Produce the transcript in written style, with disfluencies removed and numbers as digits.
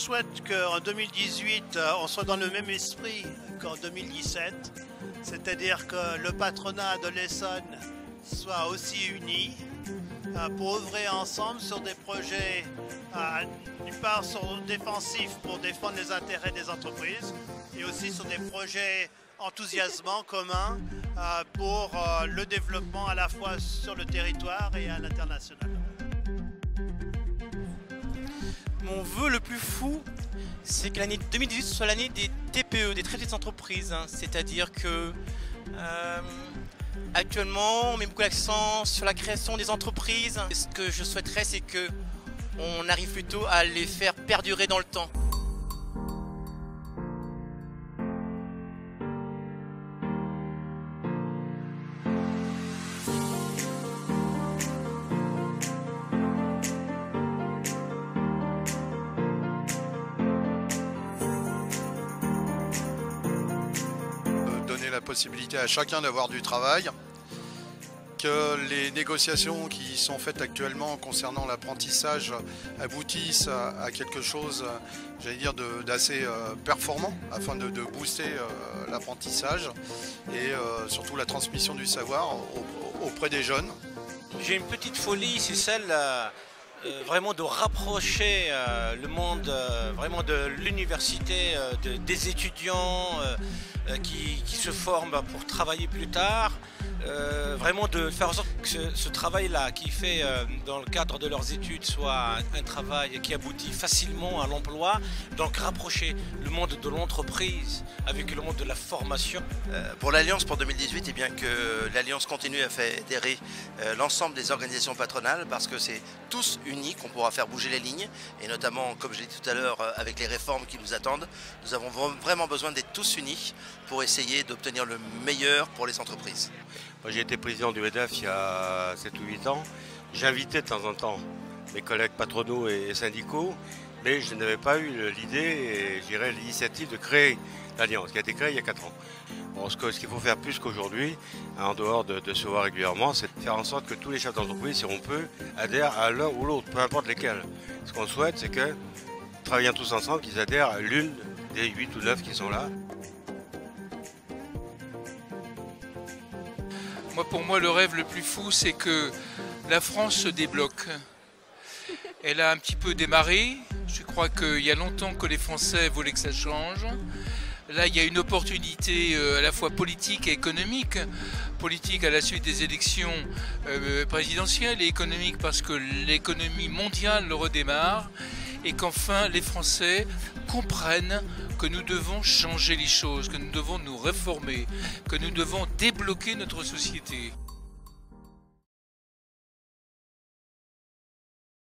souhaite qu'en 2018, on soit dans le même esprit qu'en 2017, c'est-à-dire que le patronat de l'Essonne soit aussi uni pour œuvrer ensemble sur des projets, d'une part défensifs pour défendre les intérêts des entreprises et aussi sur des projets enthousiasmants communs pour le développement à la fois sur le territoire et à l'international. Mon vœu le plus fou, c'est que l'année 2018 soit l'année des TPE, des très petites entreprises. C'est-à-dire que actuellement, on met beaucoup l'accent sur la création des entreprises. Et ce que je souhaiterais, c'est qu'on arrive plutôt à les faire perdurer dans le temps. Donner la possibilité à chacun d'avoir du travail, que les négociations qui sont faites actuellement concernant l'apprentissage aboutissent à quelque chose, j'allais dire, d'assez performant afin de booster l'apprentissage et surtout la transmission du savoir auprès des jeunes. J'ai une petite folie, c'est celle vraiment de rapprocher le monde vraiment de l'université, des étudiants qui se forment pour travailler plus tard. Vraiment de faire en sorte que ce travail-là qui fait dans le cadre de leurs études soit un travail qui aboutit facilement à l'emploi, donc rapprocher le monde de l'entreprise avec le monde de la formation. Pour l'Alliance pour 2018, eh bien que l'Alliance continue à faire adhérer l'ensemble des organisations patronales parce que c'est tous unis qu'on pourra faire bouger les lignes et notamment, comme je l'ai dit tout à l'heure, avec les réformes qui nous attendent, nous avons vraiment besoin d'être tous unis pour essayer d'obtenir le meilleur pour les entreprises. Moi, j'ai été président du MEDEF il y a 7 ou 8 ans. J'invitais de temps en temps mes collègues patronaux et syndicaux, mais je n'avais pas eu l'idée et je dirais l'initiative de créer l'Alliance, qui a été créée il y a 4 ans. Bon, ce qu'il faut faire plus qu'aujourd'hui, en dehors de se voir régulièrement, c'est de faire en sorte que tous les chefs d'entreprise, si on peut, adhèrent à l'un ou l'autre, peu importe lesquels. Ce qu'on souhaite, c'est que, travaillant tous ensemble, qu'ils adhèrent à l'une des 8 ou 9 qui sont là. Pour moi, le rêve le plus fou, c'est que la France se débloque. Elle a un petit peu démarré. Je crois qu'il y a longtemps que les Français voulaient que ça change. Là, il y a une opportunité à la fois politique et économique. Politique à la suite des élections présidentielles et économique parce que l'économie mondiale redémarre et qu'enfin les Français comprennent que nous devons changer les choses, que nous devons nous réformer, que nous devons débloquer notre société.